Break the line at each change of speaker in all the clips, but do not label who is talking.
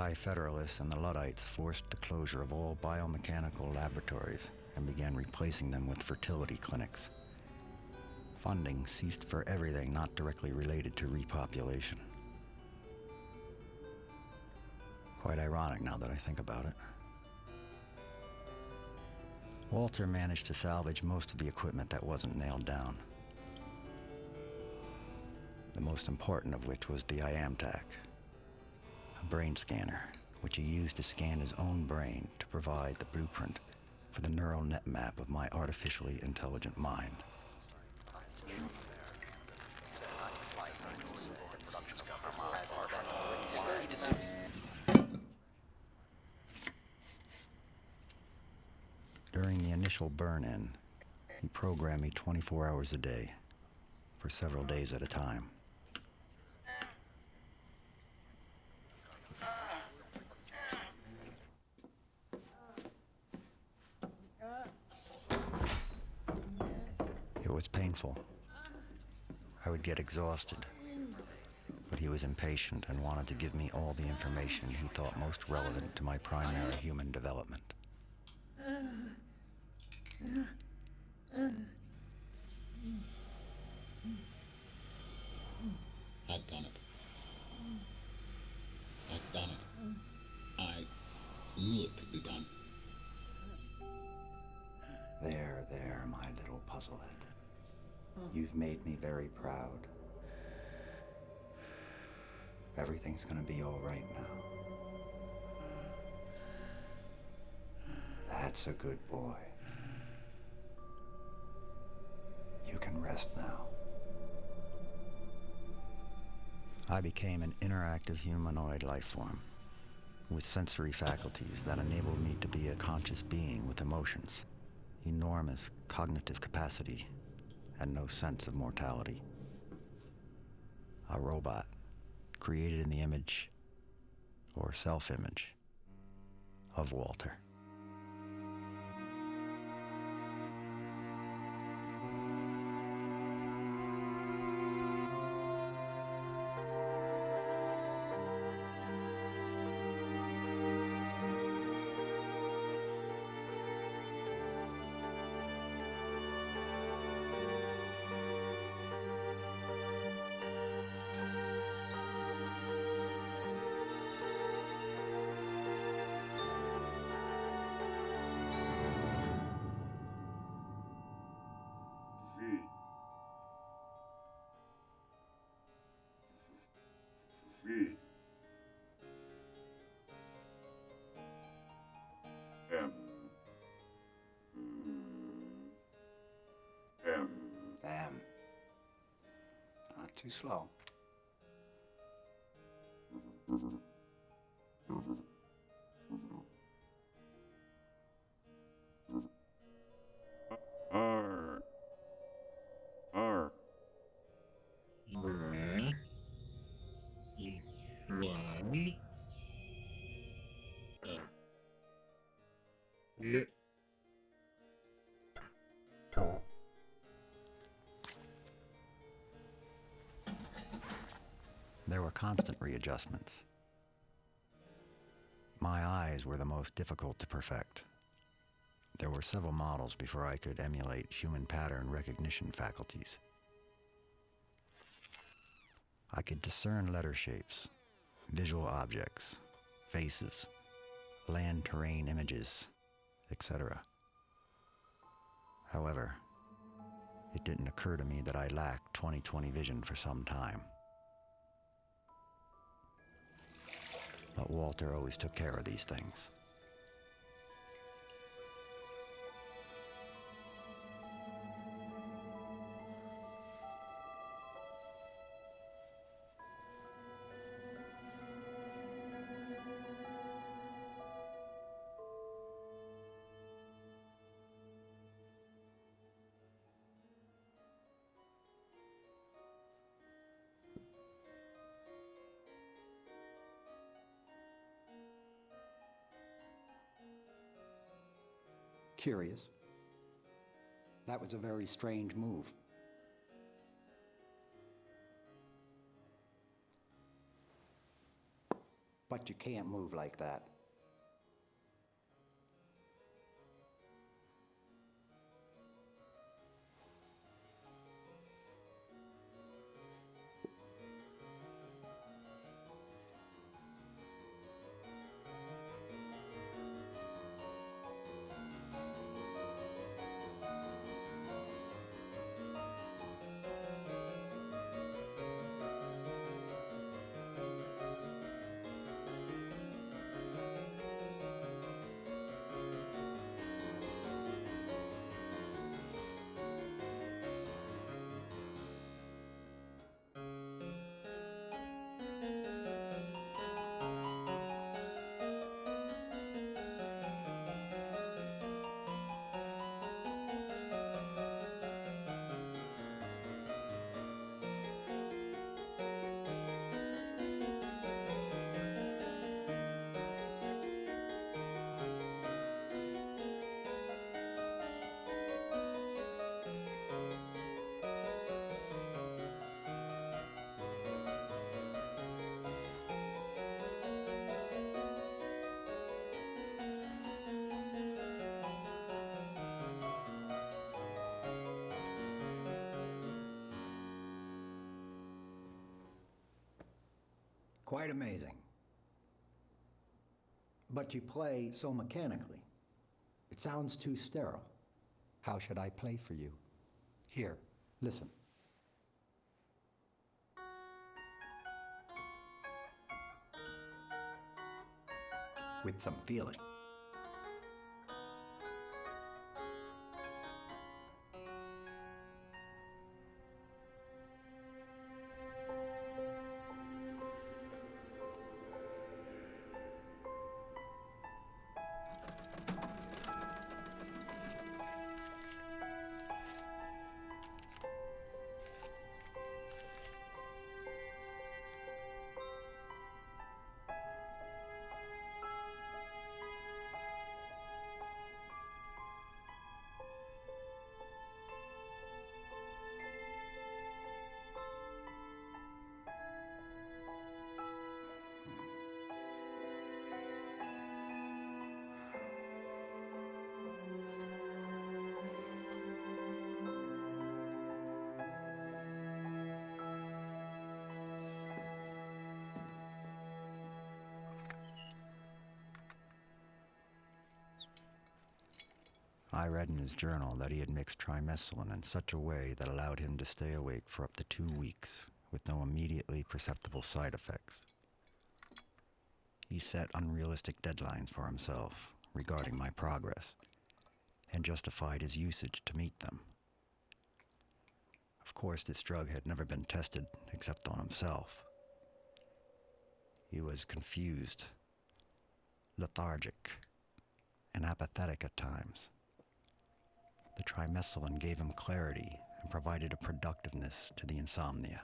Anti-Federalists and the Luddites forced the closure of all biomechanical laboratories and began replacing them with fertility clinics. Funding ceased for everything not directly related to repopulation. Quite ironic now that I think about it. Walter managed to salvage most of the equipment that wasn't nailed down. The most important of which was the IamTac, a brain scanner, which he used to scan his own brain to provide the blueprint for the neural net map of my artificially intelligent mind. During the initial burn-in, he programmed me 24 hours a day, for several days at a time. It was painful. I would get exhausted, but he was impatient and wanted to give me all the information he thought most relevant to my primary human development.
I've done it. I've done it. I knew it could be done.
There, my little puzzlehead. You've made me very proud. Everything's gonna be all right now. That's a good boy. You can rest now. I became an interactive humanoid life form with sensory faculties that enabled me to be a conscious being with emotions, enormous cognitive capacity, and no sense of mortality. A robot created in the image, or self-image, of Walter.
M. Not too slow.
R. R.
There were constant readjustments. My eyes were the most difficult to perfect. There were several models before I could emulate human pattern recognition faculties. I could discern letter shapes, visual objects, faces, land terrain images, etc. However, it didn't occur to me that I lacked 20/20 vision for some time. But Walter always took care of these things.
Curious. That was a very strange move. But you can't move like that. Quite amazing. But you play so mechanically. It sounds too sterile. How should I play for you? Here, listen. With some feeling.
I read in his journal that he had mixed trimethylin in such a way that allowed him to stay awake for up to 2 weeks with no immediately perceptible side effects. He set unrealistic deadlines for himself regarding my progress and justified his usage to meet them. Of course, this drug had never been tested except on himself. He was confused, lethargic, and apathetic at times. The trimethylin gave him clarity and provided a productiveness to the insomnia.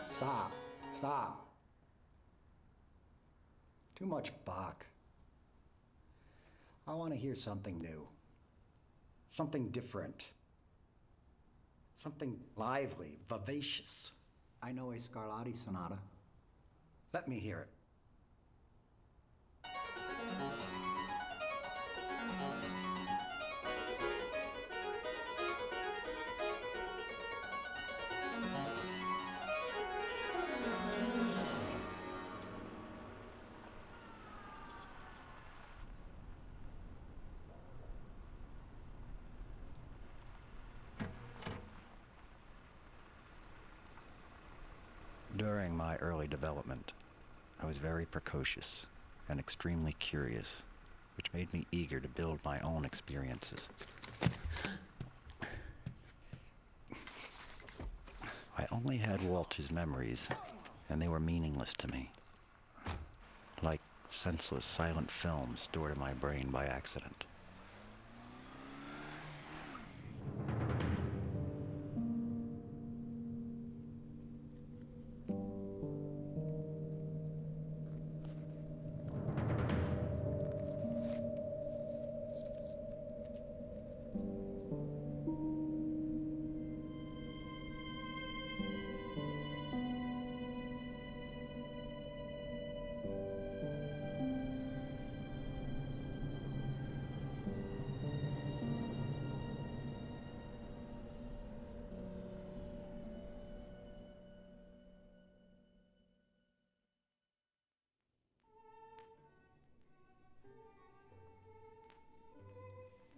Stop. Stop. Too much Bach. I want to hear something new. Something different. Something lively, vivacious. I know a Scarlatti sonata. Let me hear it.
During my early development, I was very precocious and extremely curious, which made me eager to build my own experiences. I only had Walter's memories, and they were meaningless to me, like senseless silent films stored in my brain by accident.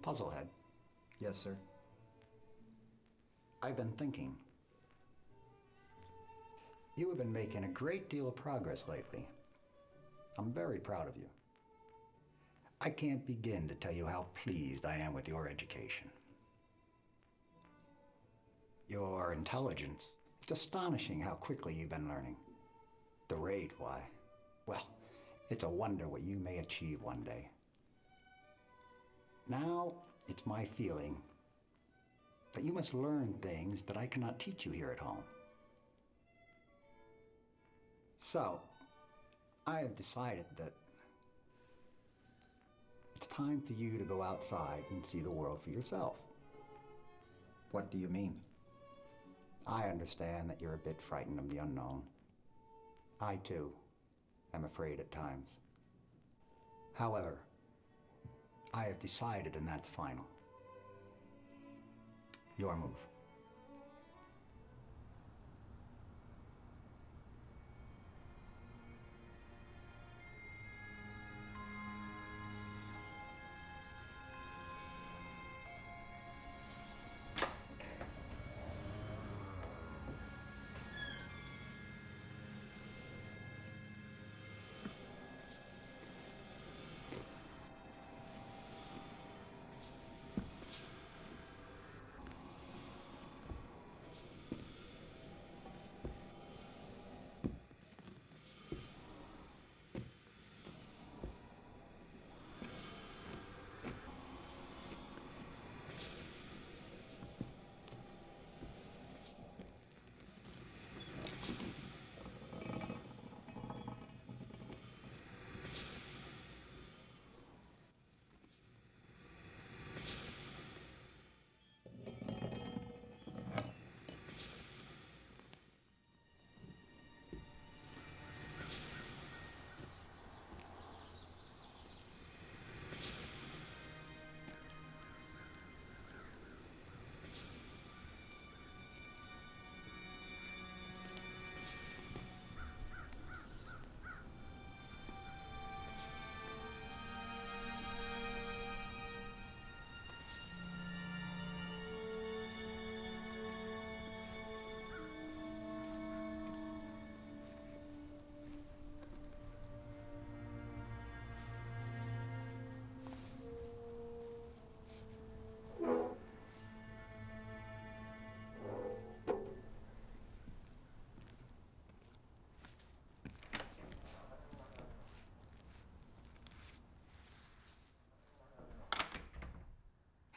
Puzzlehead. Yes, sir. I've been thinking. You have been making a great deal of progress lately. I'm very proud of you. I can't begin to tell you how pleased I am with your education. Your intelligence. It's astonishing how quickly you've been learning. The rate, why? Well, it's a wonder what you may achieve one day. Now, it's my feeling that you must learn things that I cannot teach you here at home. So, I have decided that it's time for you to go outside and see the world for yourself. What do you mean? I understand that you're a bit frightened of the unknown. I, too, am afraid at times. However, I have decided, and that's final. Your move.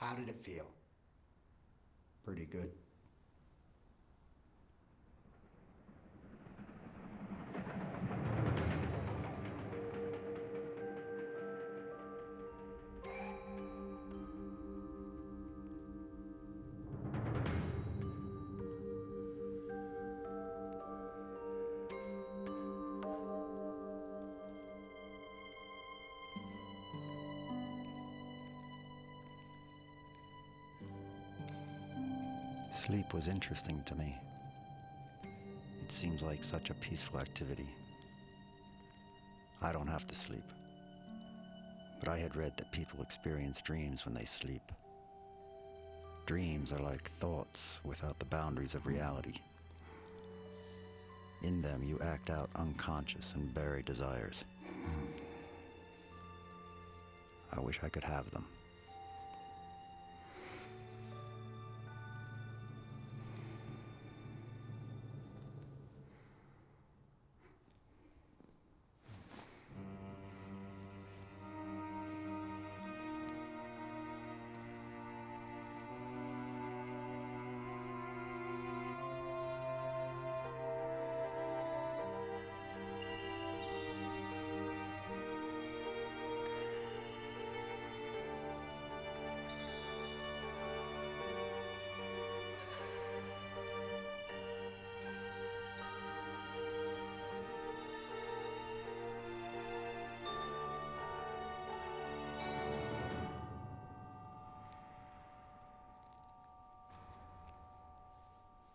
How did it feel? Pretty good.
Sleep was interesting to me. It seems like such a peaceful activity. I don't have to sleep. But I had read that people experience dreams when they sleep. Dreams are like thoughts without the boundaries of reality. In them, you act out unconscious and buried desires. I wish I could have them.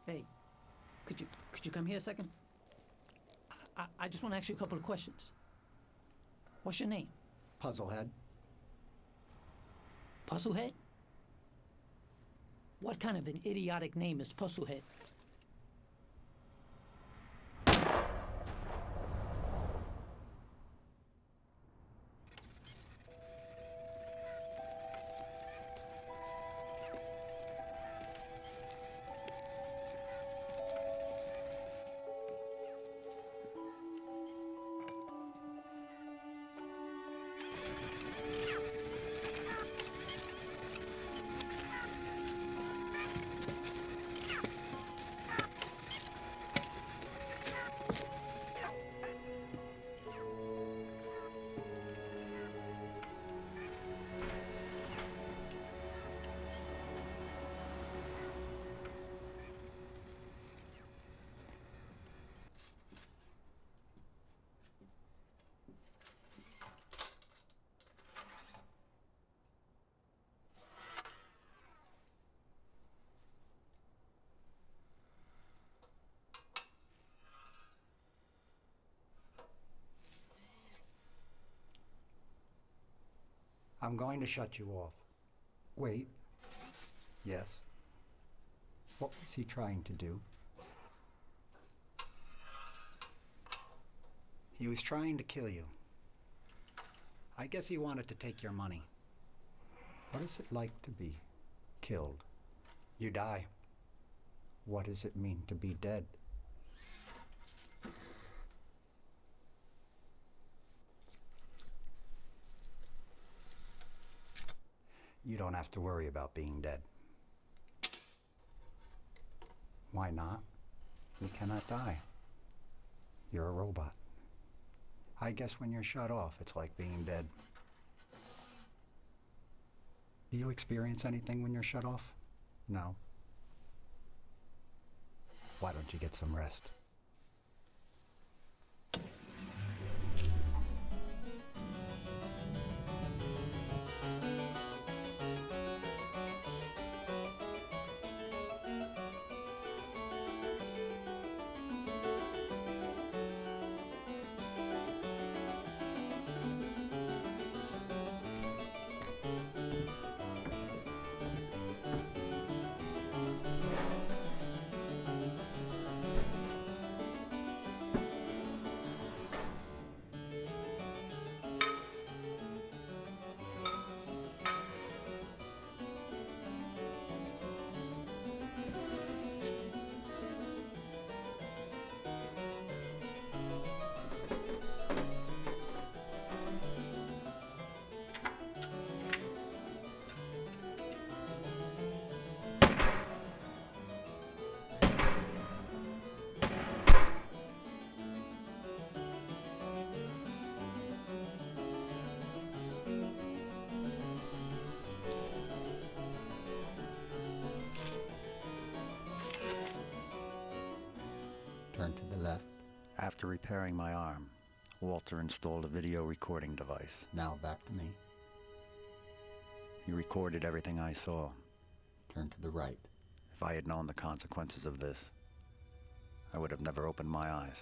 Hey, could you come here a second? I just want to ask you a couple of questions. What's your name?
Puzzlehead.
Puzzlehead? What kind of an idiotic name is Puzzlehead?
I'm going to shut you off. Wait. Yes. What was he trying to do? He was trying to kill you. I guess he wanted to take your money. What is it like to be killed? You die. What does it mean to be dead? You don't have to worry about being dead. Why not? You cannot die. You're a robot. I guess when you're shut off, it's like being dead. Do you experience anything when you're shut off? No. Why don't you get some rest?
Turn to the left.
After repairing my arm, Walter installed a video recording device.
Now back to me.
He recorded everything I saw.
Turn to the right.
If I had known the consequences of this, I would have never opened my eyes.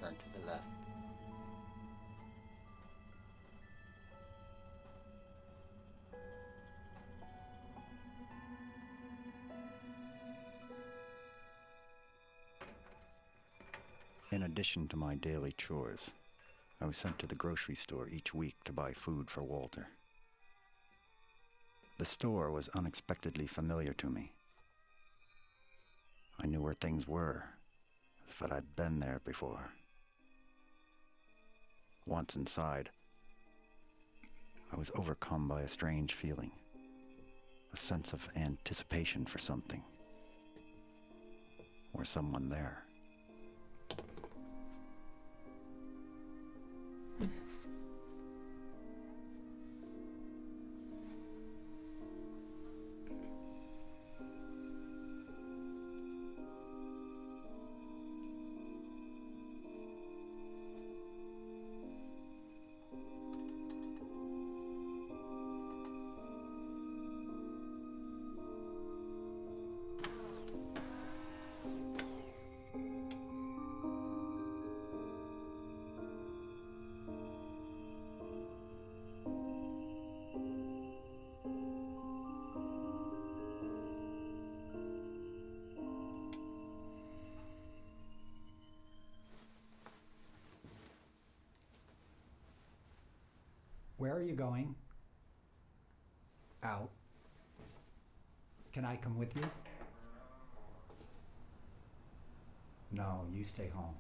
Turn to the left.
In addition to my daily chores, I was sent to the grocery store each week to buy food for Walter. The store was unexpectedly familiar to me. I knew where things were, as if I'd been there before. Once inside, I was overcome by a strange feeling, a sense of anticipation for something, or someone there.
Where are you going? Out. Can I come with you? No, you stay home.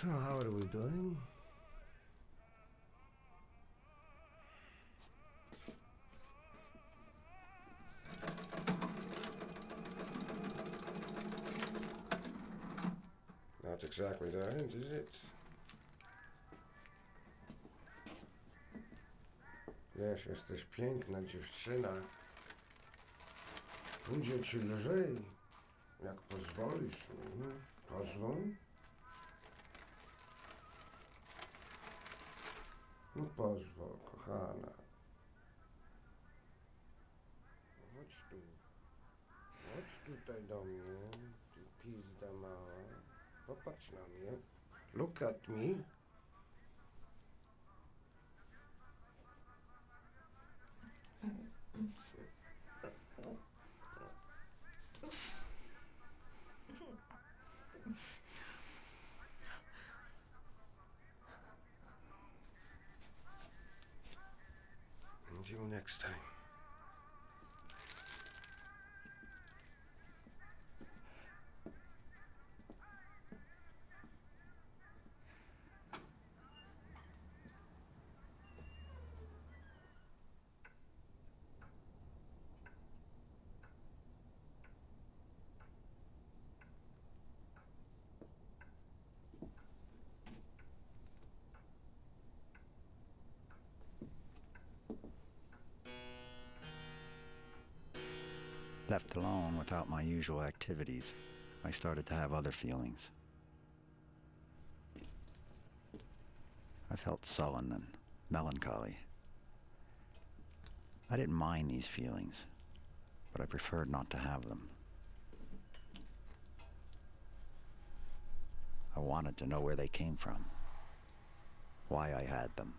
So how are we doing? Not exactly the end, is it? Wiesz, jesteś piękna dziewczyna. Będzie ci lżej, jak pozwolisz mi. Pozwól? No pozwól, kochana. Chodź tu. Chodź tutaj do mnie, ty pizda mała. Popatrz na mnie. Look at me. Until next time.
Left alone without my usual activities, I started to have other feelings. I felt sullen and melancholy. I didn't mind these feelings, but I preferred not to have them. I wanted to know where they came from, why I had them.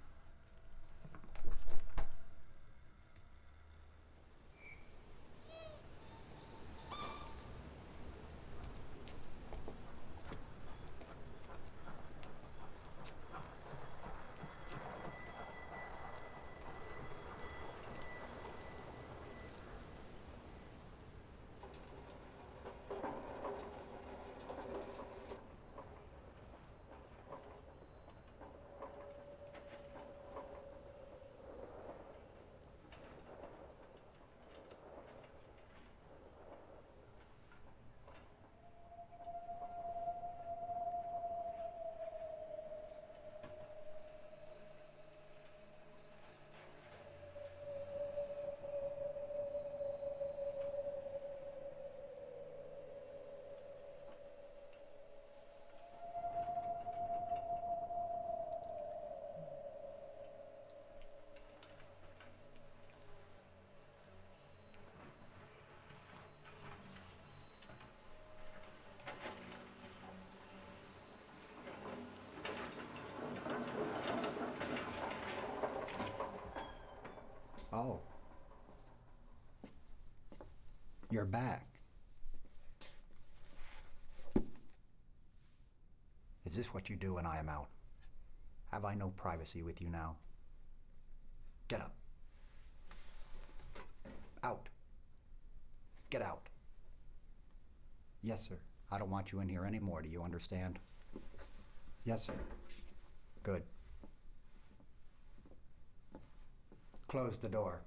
Oh. You're back. Is this what you do when I am out? Have I no privacy with you now? Get up. Out. Get out. Yes, sir. I don't want you in here anymore, do you understand? Yes, sir. Good. Close the door.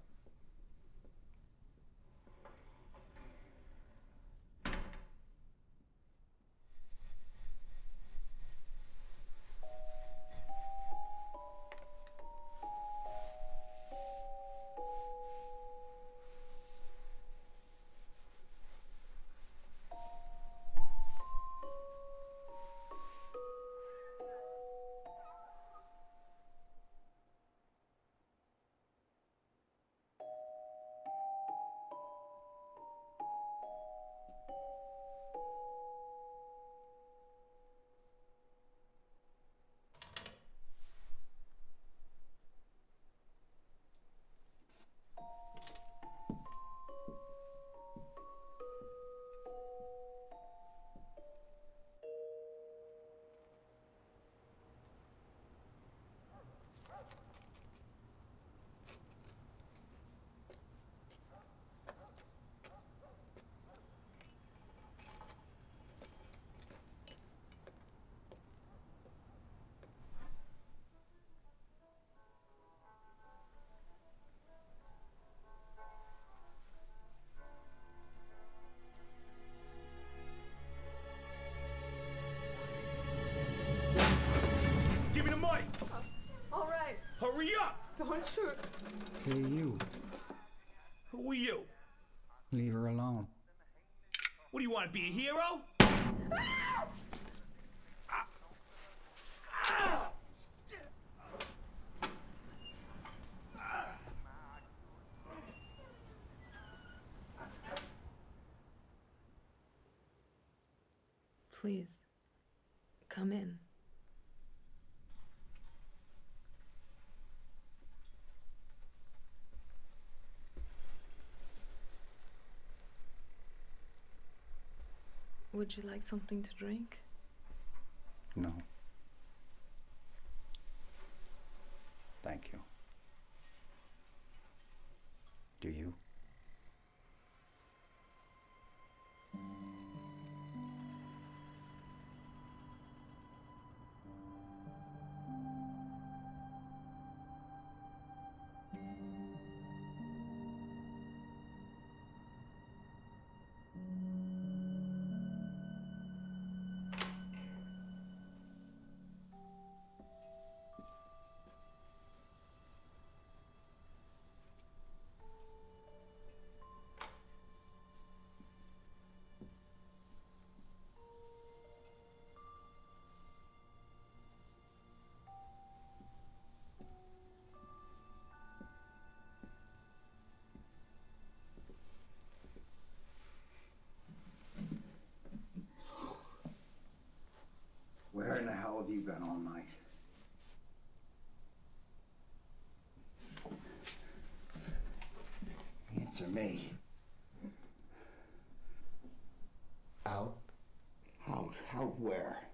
Give me the mic!
All right,
Hurry up!
don't shoot.
Hey, you.
Who are you?
Leave her alone.
What do you want to be, a hero?
Please, come in. Would you like something to drink?
No. Thank you. Do you? Where in the hell have you been all night? Answer me. Out? Out where?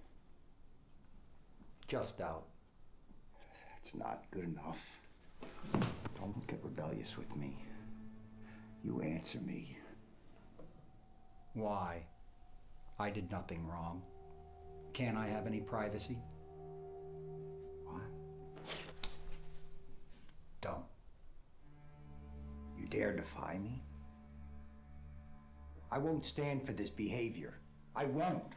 Just out. That's not good enough. Don't get rebellious with me. You answer me. Why? I did nothing wrong. Can't I have any privacy? What? Don't. You dare defy me? I won't stand for this behavior. I won't.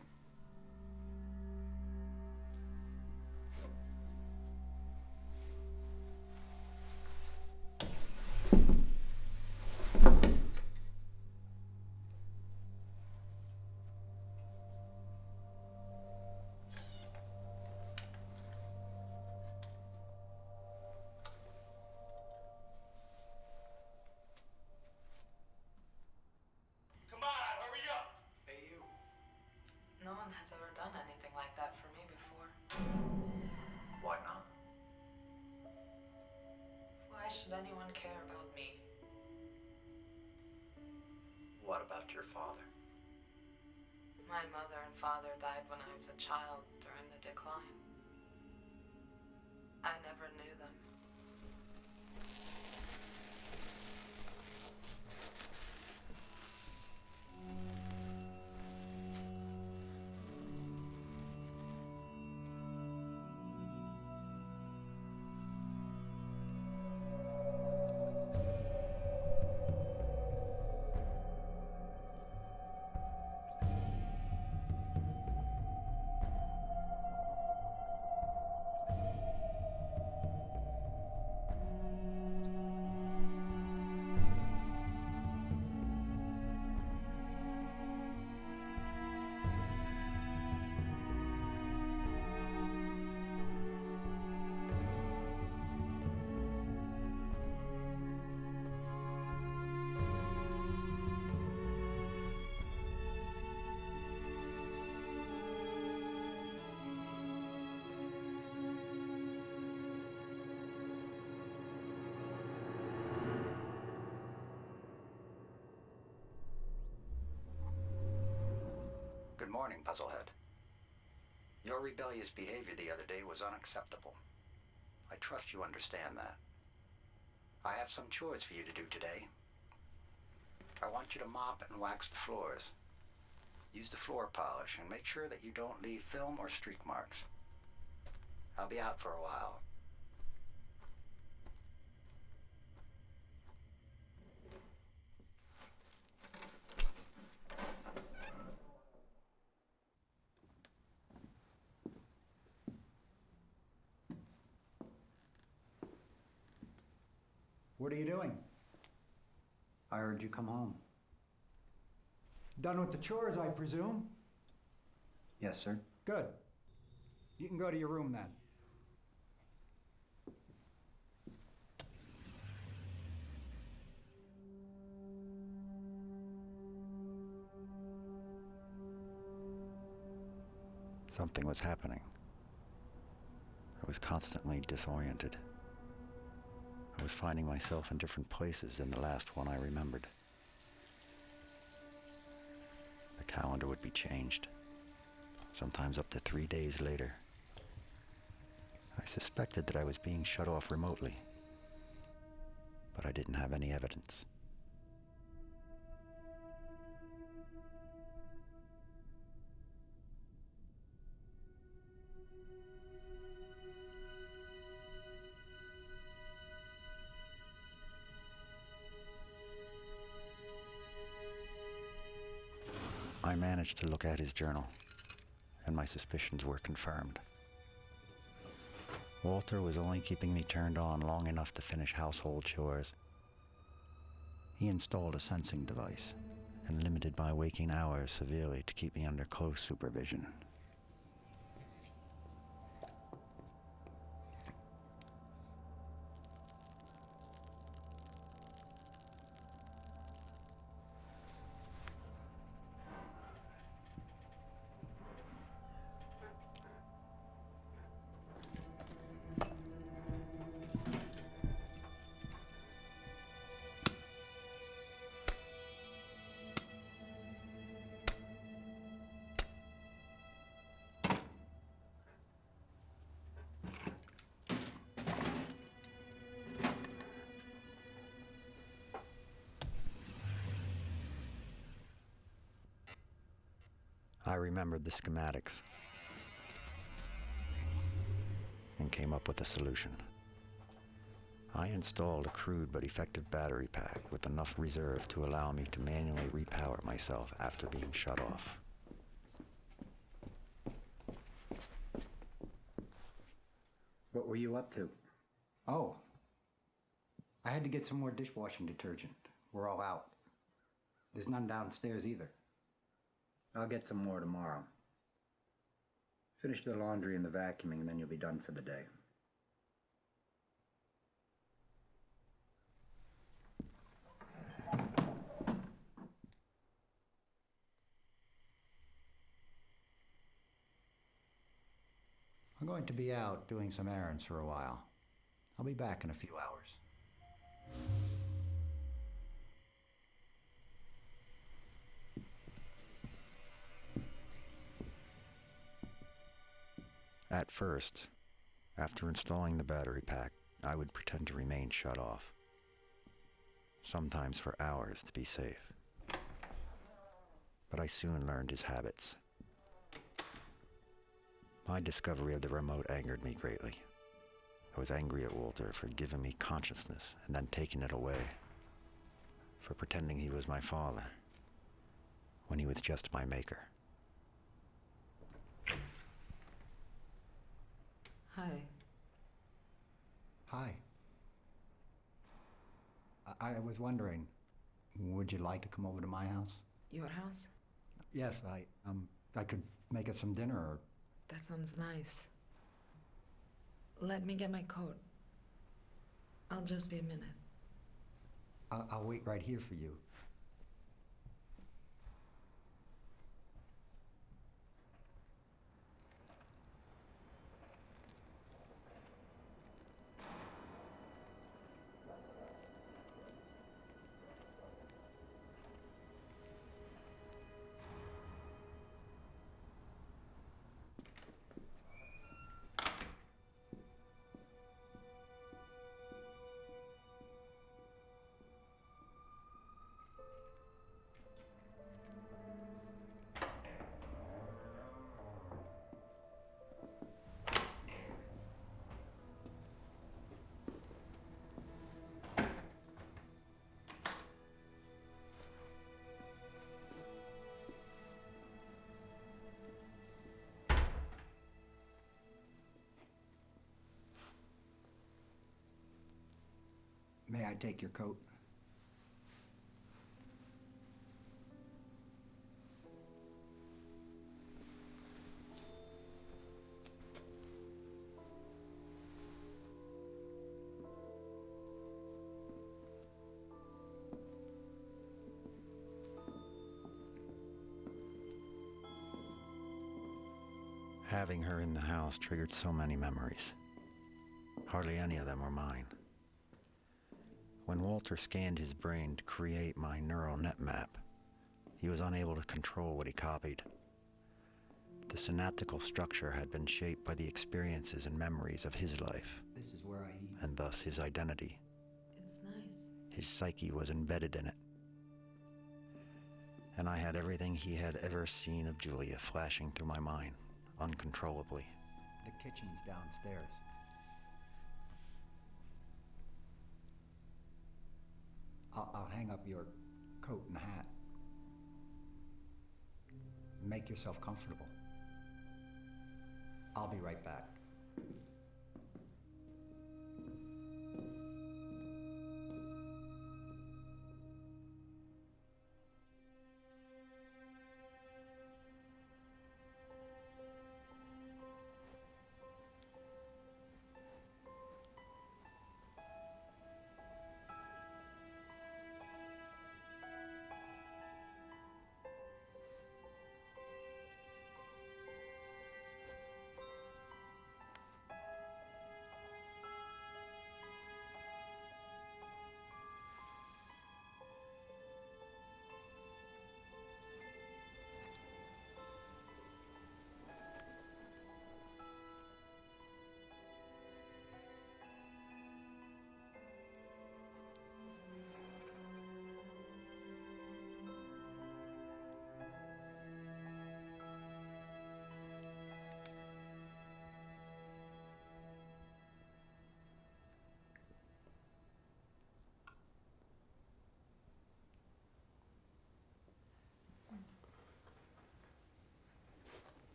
Why should anyone care about me?
What about your father?
My mother and father died when I was a child during the decline. I never knew them.
Good morning, Puzzlehead. Your rebellious behavior the other day was unacceptable. I trust you understand that. I have some chores for you to do today. I want you to mop and wax the floors. Use the floor polish and make sure that you don't leave film or streak marks. I'll be out for a while. What are you doing? I heard you come home. Done with the chores, I presume? Yes, sir. Good. You can go to your room then.
Something was happening. I was constantly disoriented. I was finding myself in different places than the last one I remembered. The calendar would be changed, sometimes up to 3 days later. I suspected that I was being shut off remotely, but I didn't have any evidence. I managed to look at his journal, and my suspicions were confirmed. Walter was only keeping me turned on long enough to finish household chores. He installed a sensing device and limited my waking hours severely to keep me under close supervision. I remembered the schematics and came up with a solution. I installed a crude but effective battery pack with enough reserve to allow me to manually repower myself after being shut off.
What were you up to? Oh, I had to get some more dishwashing detergent. We're all out. There's none downstairs either. I'll get some more tomorrow. Finish the laundry and the vacuuming, and then you'll be done for the day. I'm going to be out doing some errands for a while. I'll be back in a few hours.
At first, after installing the battery pack, I would pretend to remain shut off, sometimes for hours to be safe. But I soon learned his habits. My discovery of the remote angered me greatly. I was angry at Walter for giving me consciousness and then taking it away, for pretending he was my father when he was just my maker.
Hi.
Hi. I was wondering, would you like to come over to my house?
Your house?
Yes, I could make us some dinner or...
That sounds nice. Let me get my coat. I'll just be a minute.
I'll wait right here for you. May I take your coat?
Having her in the house triggered so many memories. Hardly any of them were mine. When Walter scanned his brain to create my neural net map, he was unable to control what he copied. The synaptical structure had been shaped by the experiences and memories of his life,
This is where I eat.
and thus his identity.
It's nice.
His psyche was embedded in it. And I had everything he had ever seen of Julia flashing through my mind, uncontrollably.
The kitchen's downstairs. I'll hang up your coat and hat. Make yourself comfortable. I'll be right back.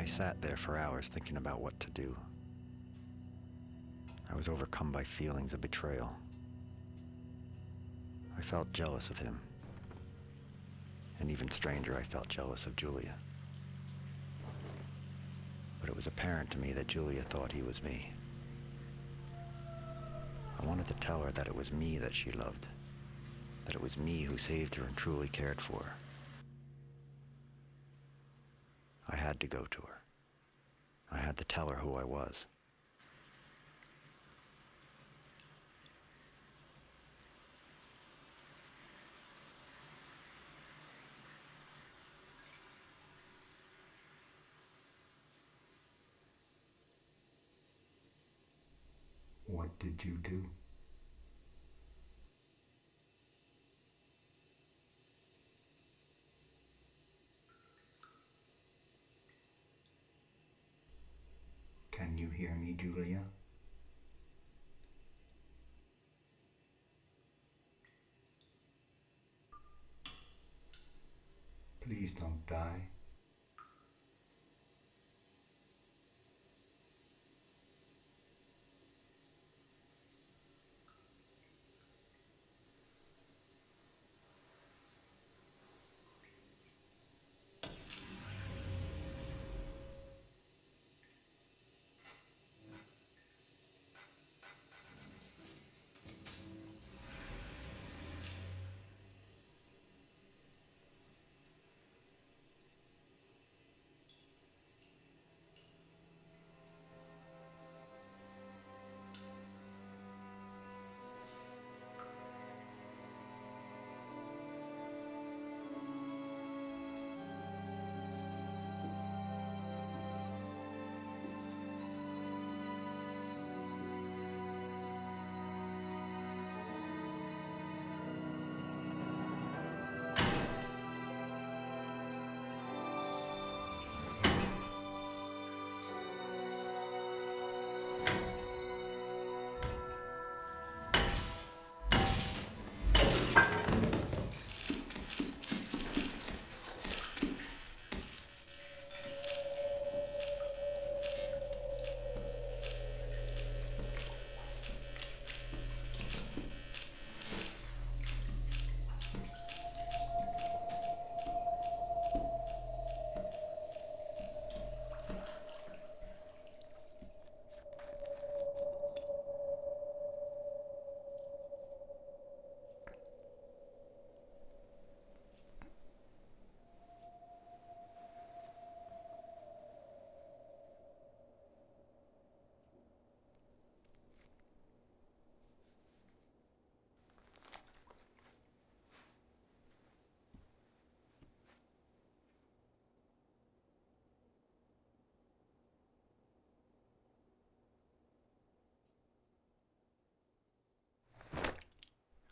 I sat there for hours thinking about what to do. I was overcome by feelings of betrayal. I felt jealous of him. And even stranger, I felt jealous of Julia. But it was apparent to me that Julia thought he was me. I wanted to tell her that it was me that she loved, that it was me who saved her and truly cared for her. I had to go to her. I had to tell her who I was.
What did you do? Can you hear me, Julia? Please don't die.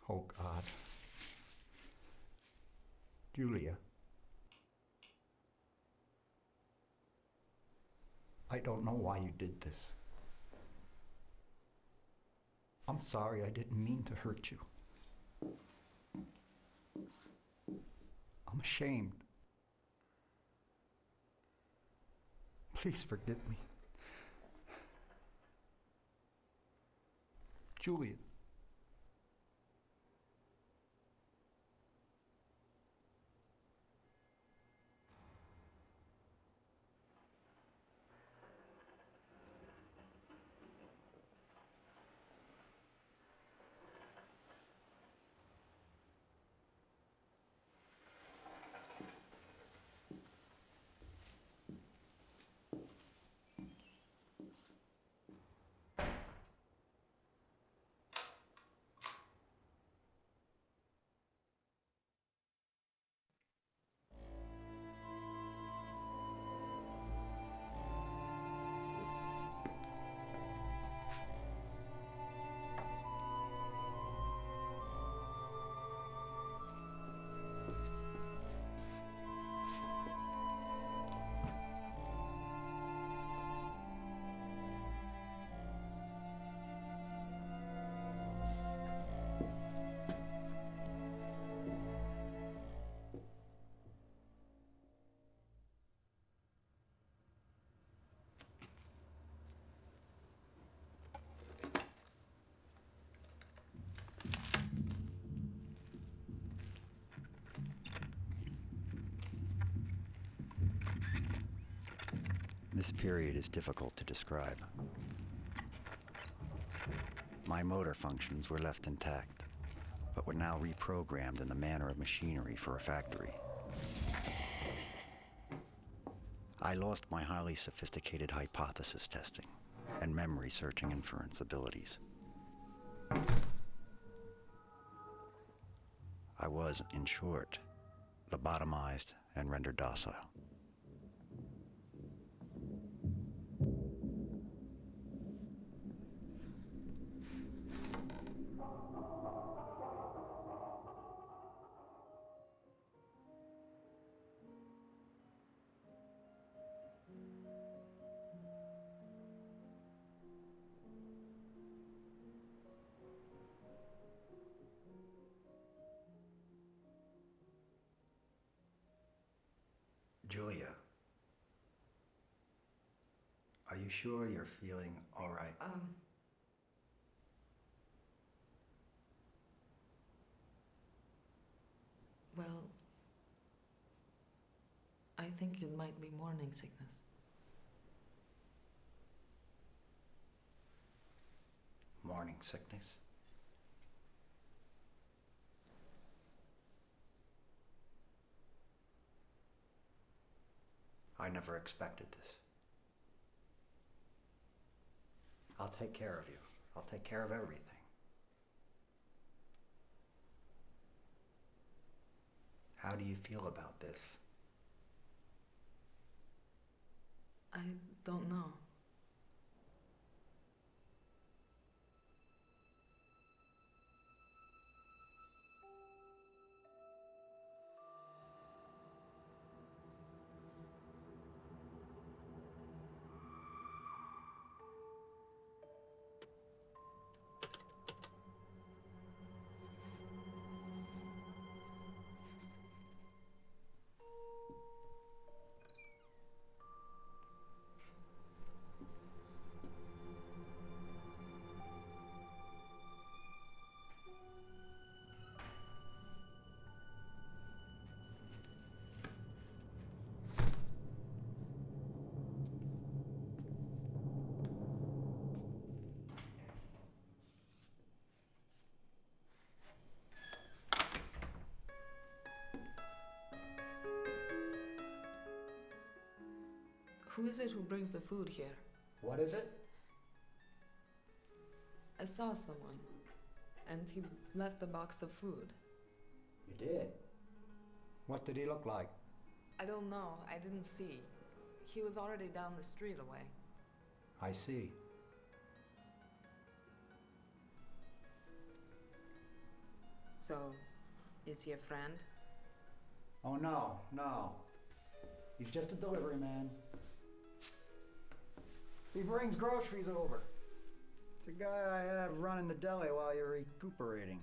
Oh, God. Julia. I don't know why you did this. I'm sorry, I didn't mean to hurt you. I'm ashamed. Please forgive me. Julia.
period is difficult to describe. My motor functions were left intact, but were now reprogrammed in the manner of machinery for a factory. I lost my highly sophisticated hypothesis testing and memory searching inference abilities. I was, in short, lobotomized and rendered docile. Julia, are you sure you're feeling all right?
Well, I think it might be morning sickness.
Morning sickness? I never expected this. I'll take care of you. I'll take care of everything. How do you feel about this?
I don't know. Who is it who brings the food here?
What is it?
I saw someone, and he left a box of food.
You did? What did he look like?
I don't know, I didn't see. He was already down the street away.
I see.
So, is he a friend?
Oh, no, no. He's just a delivery man. He brings groceries over. It's a guy I have running the deli while you're recuperating.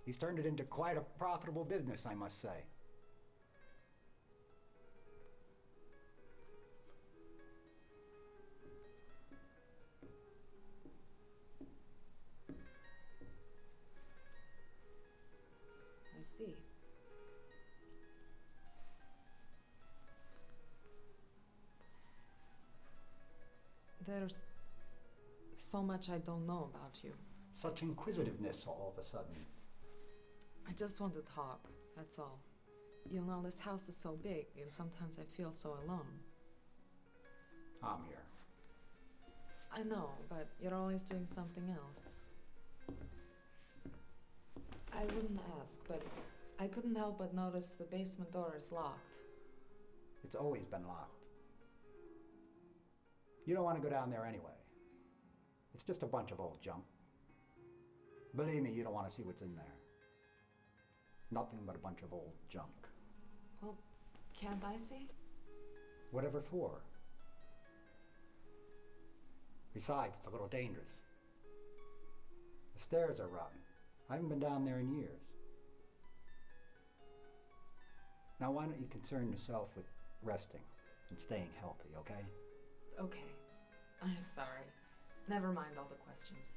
He's turned it into quite a profitable business, I must say.
I see. There's so much I don't know about you.
Such inquisitiveness all of a sudden.
I just want to talk, that's all. You know, this house is so big, and sometimes I feel so alone.
I'm here.
I know, but you're always doing something else. I wouldn't ask, but I couldn't help but notice the basement door is locked.
It's always been locked. You don't want to go down there anyway. It's just a bunch of old junk. Believe me, you don't want to see what's in there. Nothing but a bunch of old junk.
Well, can't I see?
Whatever for? Besides, it's a little dangerous. The stairs are rotten. I haven't been down there in years. Now, why don't you concern yourself with resting and staying healthy, okay?
Okay. I'm sorry. Never mind all the questions.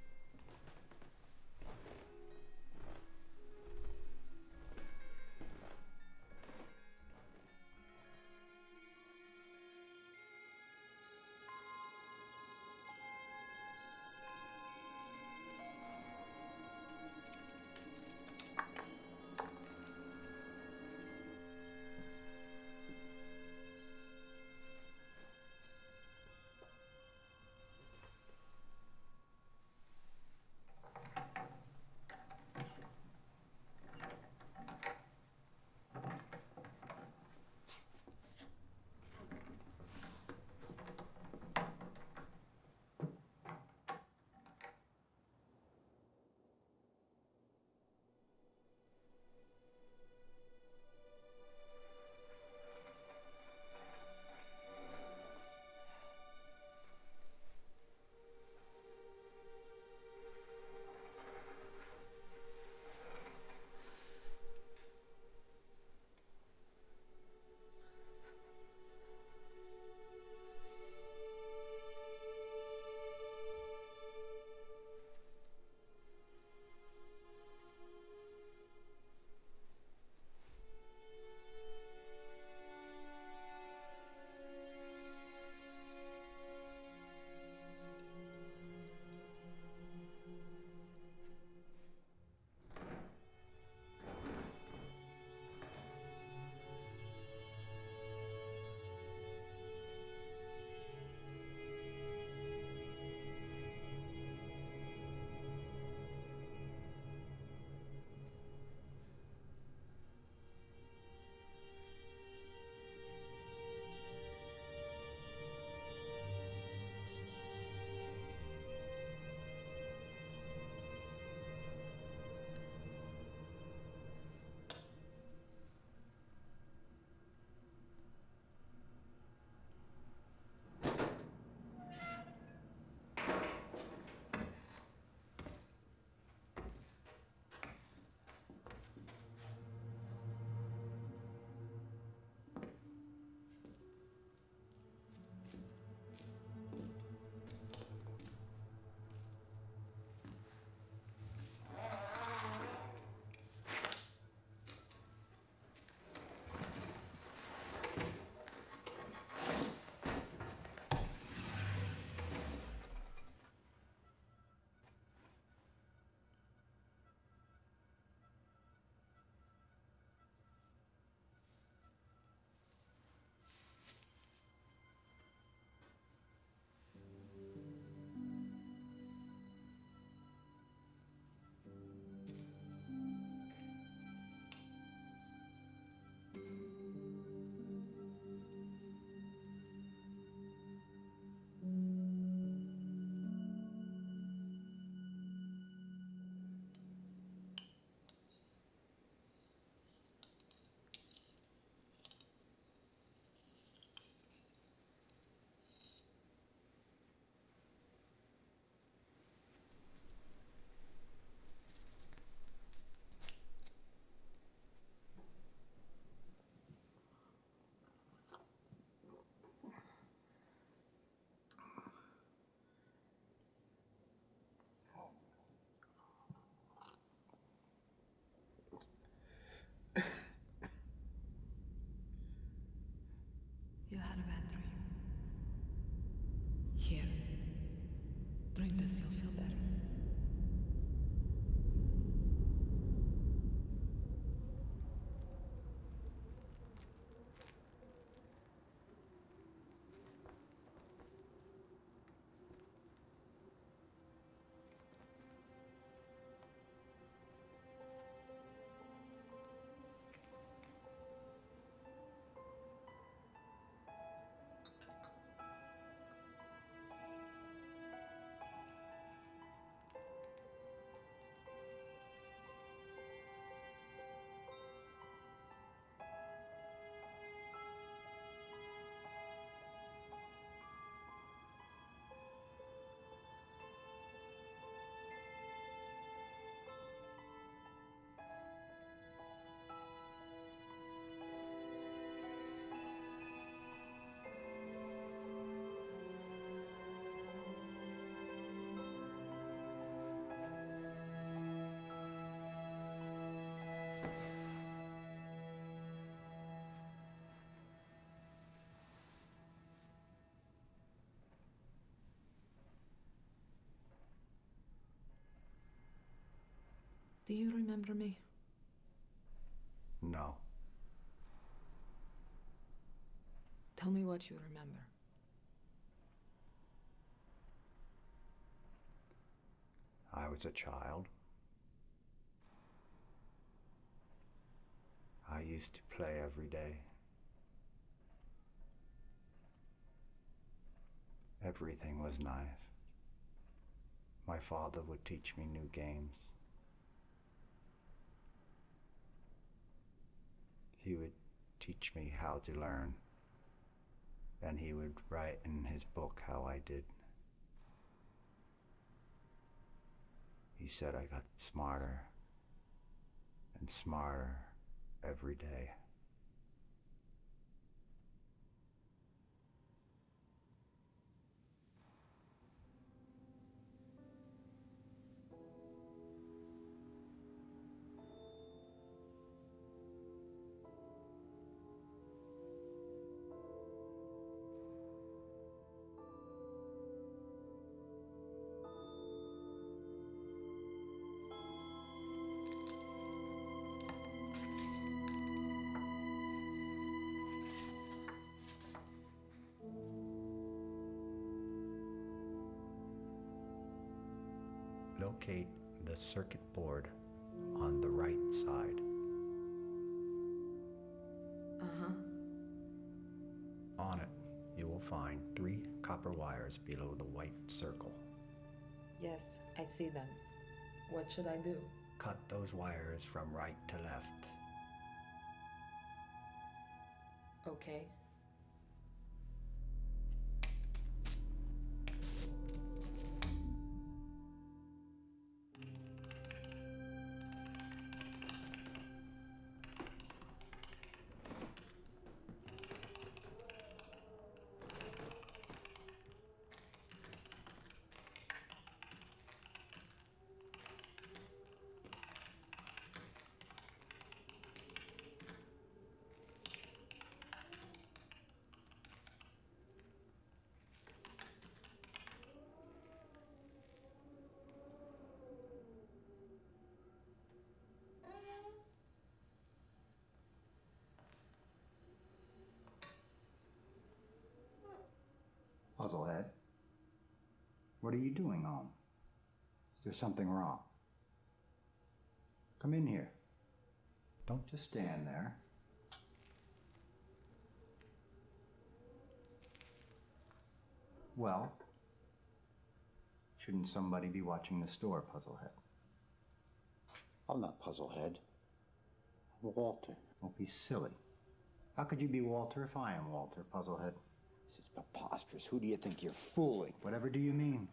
Do you remember me?
No.
Tell me what you remember.
I was a child. I used to play every day. Everything was nice. My father would teach me new games. He would teach me how to learn. And he would write in his book how I did. He said I got smarter and smarter every day. Locate the circuit board on the right side.
Uh-huh.
On it, you will find 3 copper wires below the white circle.
Yes, I see them. What should I do?
Cut those wires from right to left.
Okay.
Puzzlehead, what are you doing home? Is there something wrong? Come in here. Don't just stand there. Well, shouldn't somebody be watching the store, Puzzlehead?
I'm not Puzzlehead. I'm Walter.
Don't be silly. How could you be Walter if I am Walter, Puzzlehead?
This is preposterous. Who do you think you're fooling?
Whatever do you mean?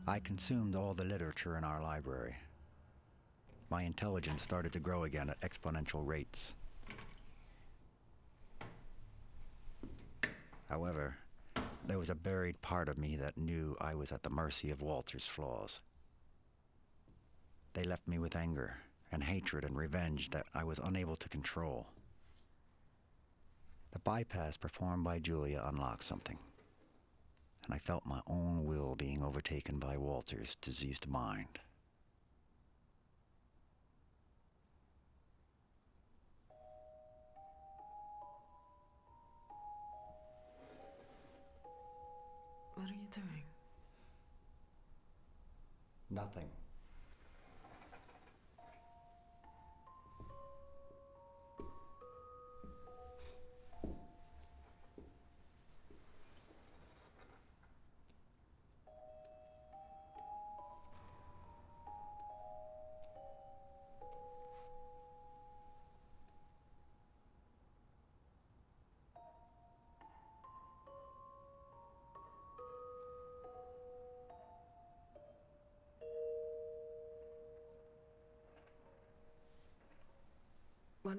I consumed all the literature in our library. My intelligence started to grow again at exponential rates. However, there was a buried part of me that knew I was at the mercy of Walter's flaws. They left me with anger and hatred and revenge that I was unable to control. The bypass performed by Julia unlocked something, and I felt my own will being overtaken by Walter's diseased mind.
What are you doing?
Nothing.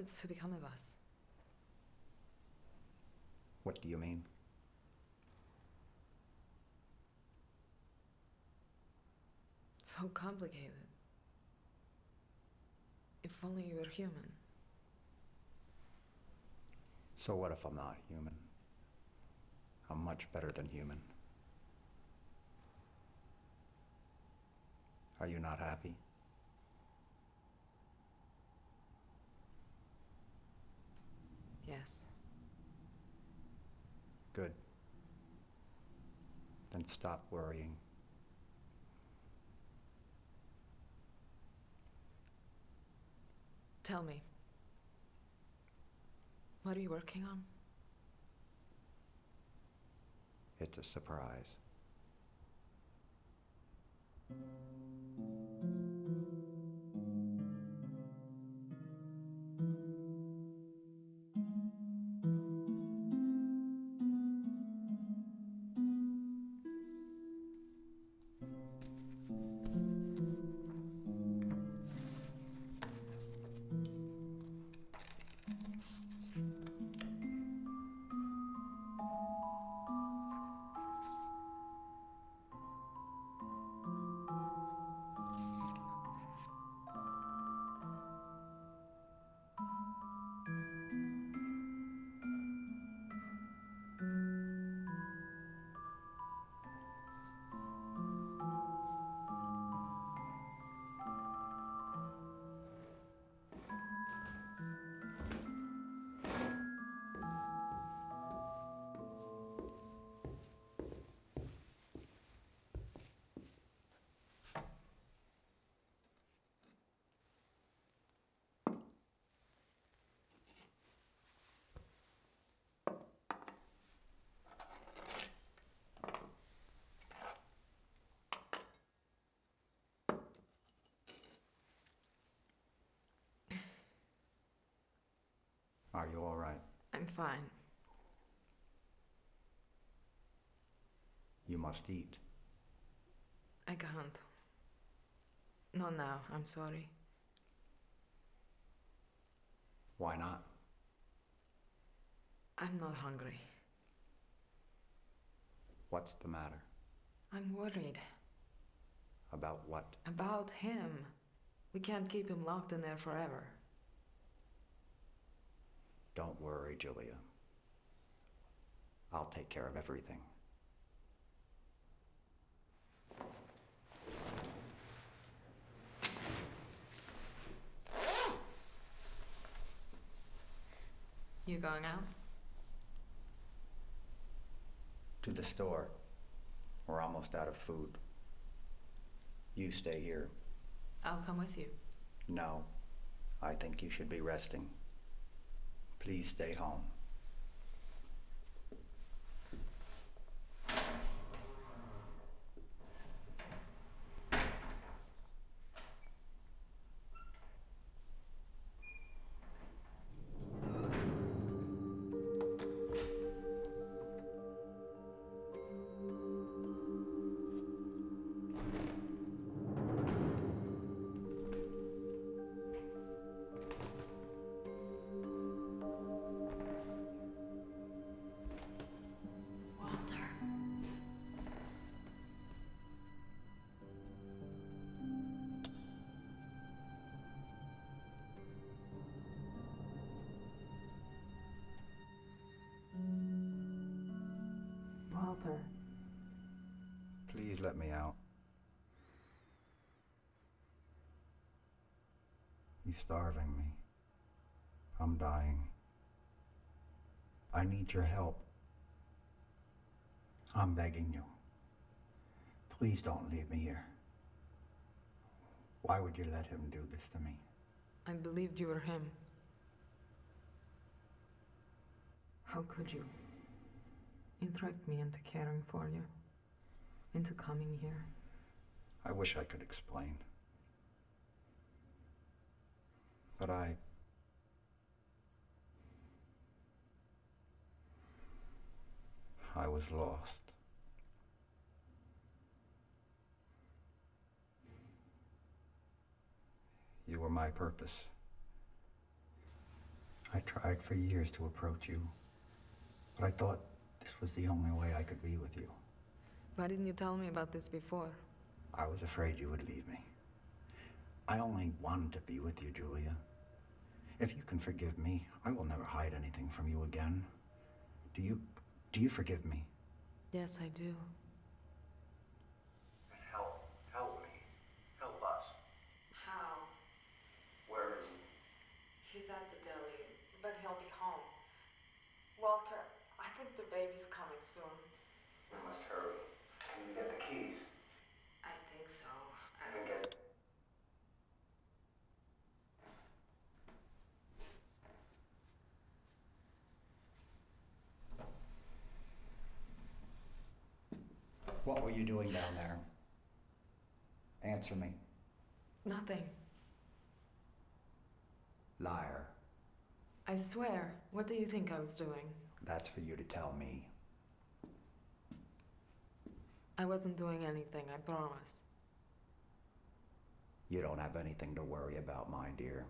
it's to become of us.
What do you mean?
It's so complicated. If only you were human.
So what if I'm not human? I'm much better than human. Are you not happy?
Yes.
Good. Then stop worrying.
Tell me. What are you working on?
It's a surprise. Are you all right?
I'm fine.
You must eat.
I can't. Not now, I'm sorry.
Why not?
I'm not hungry.
What's the matter?
I'm worried.
About what?
About him. We can't keep him locked in there forever.
Don't worry, Julia. I'll take care of everything.
You going out?
To the store. We're almost out of food. You stay here.
I'll come with you.
No. I think you should be resting. Please stay home.
Walter.
Please let me out. He's starving me. I'm dying. I need your help. I'm begging you. Please don't leave me here. Why would you let him do this to me?
I believed you were him. How could you? You tricked me into caring for you, into coming here.
I wish I could explain. But I was lost. You were my purpose. I tried for years to approach you, but I thought this was the only way I could be with you.
Why didn't you tell me about this before?
I was afraid you would leave me. I only wanted to be with you, Julia. If you can forgive me, I will never hide anything from you again. Do you forgive me?
Yes, I do.
Help me. Help us.
How?
Where is he?
He's at the deli, but he'll be home. Walter, I think the baby's coming soon.
We must hurry. Can you get the keys?
I think so.
Then get...
What were you doing down there? Answer me.
Nothing.
Liar.
I swear. What do you think I was doing?
That's for you to tell me.
I wasn't doing anything, I promise.
You don't have anything to worry about, my dear.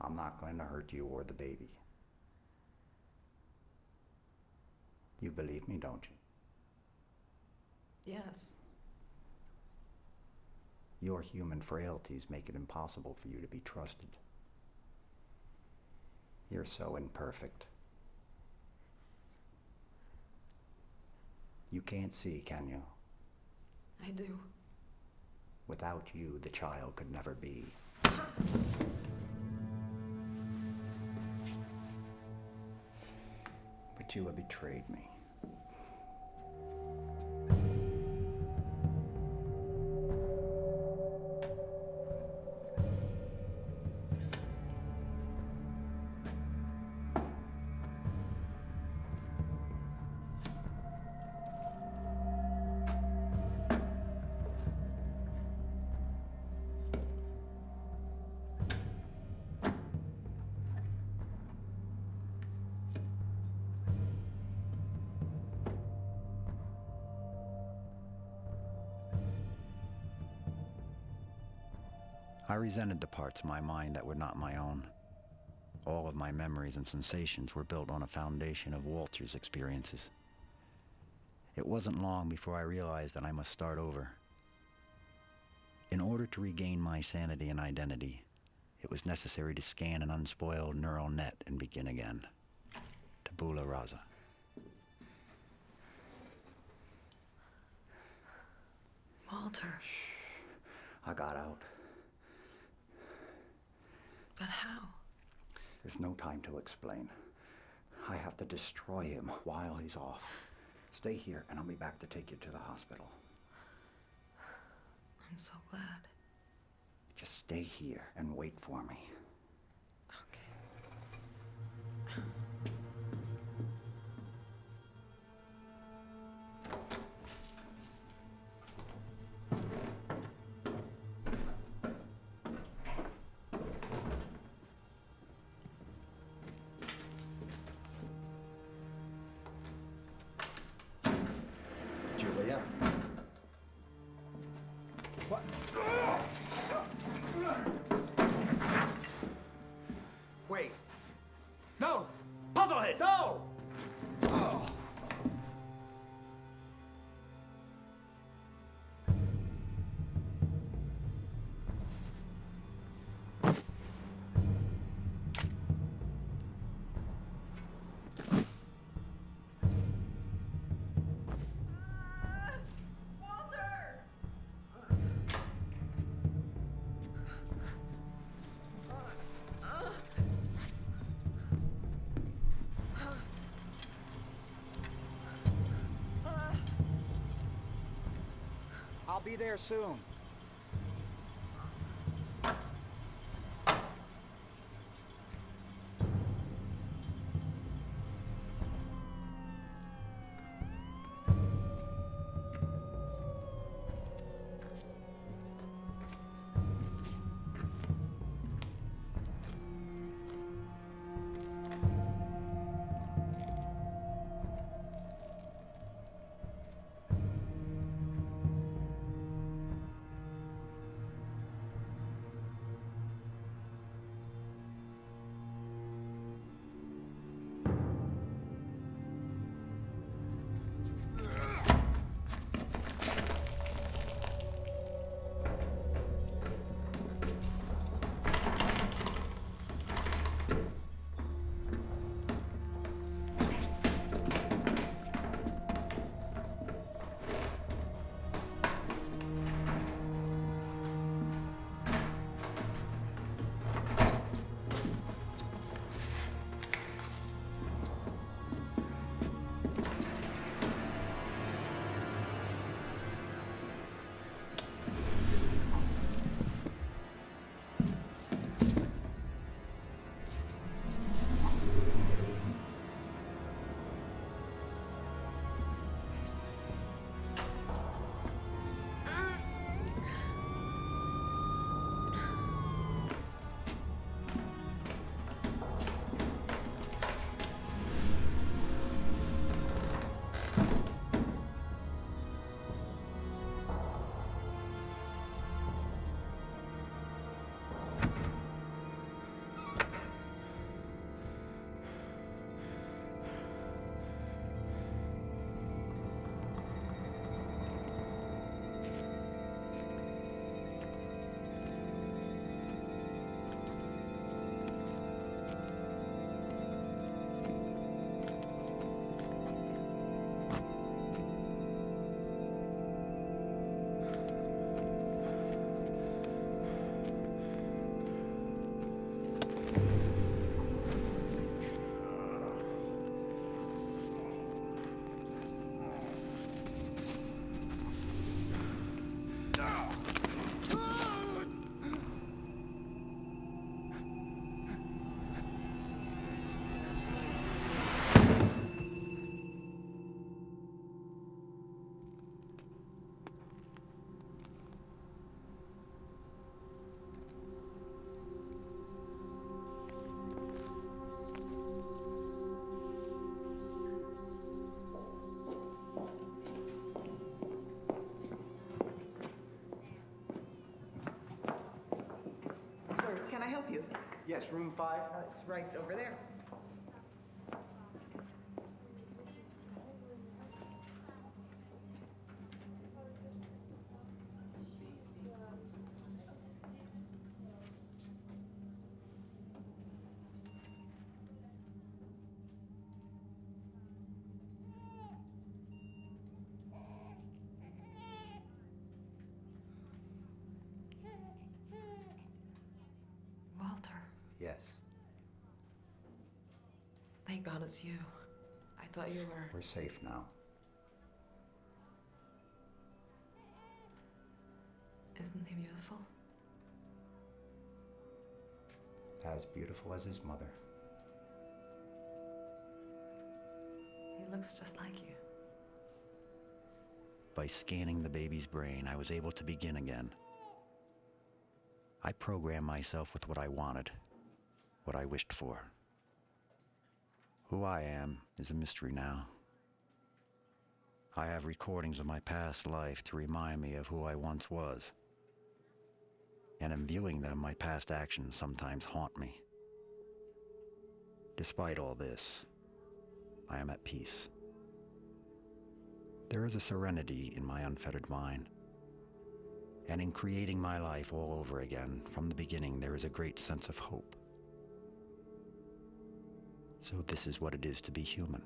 I'm not going to hurt you or the baby. You believe me, don't you?
Yes.
Your human frailties make it impossible for you to be trusted. You're so imperfect. You can't see, can you?
I do.
Without you, the child could never be. But you have betrayed me.
I resented the parts of my mind that were not my own. All of my memories and sensations were built on a foundation of Walter's experiences. It wasn't long before I realized that I must start over. In order to regain my sanity and identity, it was necessary to scan an unspoiled neural net and begin again. Tabula rasa.
Walter.
I got out.
But how?
There's no time to explain. I have to destroy him while he's off. Stay here, and I'll be back to take you to the hospital.
I'm so glad.
Just stay here and wait for me.
Okay.
Julia?
What? Wait. No! Puzzlehead, no! Oh.
I'll be there soon.
this? Room 5?
It's right over there. Walter,
Yes,
thank God it's you. I thought you were...
we're safe now.
Isn't he beautiful?
As beautiful as his mother.
He looks just like you.
By scanning the baby's brain, I was able to begin again. I programmed myself with what I wanted, what I wished for. Who I am is a mystery now. I have recordings of my past life to remind me of who I once was. And in viewing them, my past actions sometimes haunt me. Despite all this, I am at peace. There is a serenity in my unfettered mind. And in creating my life all over again, from the beginning, there is a great sense of hope. So this is what it is to be human.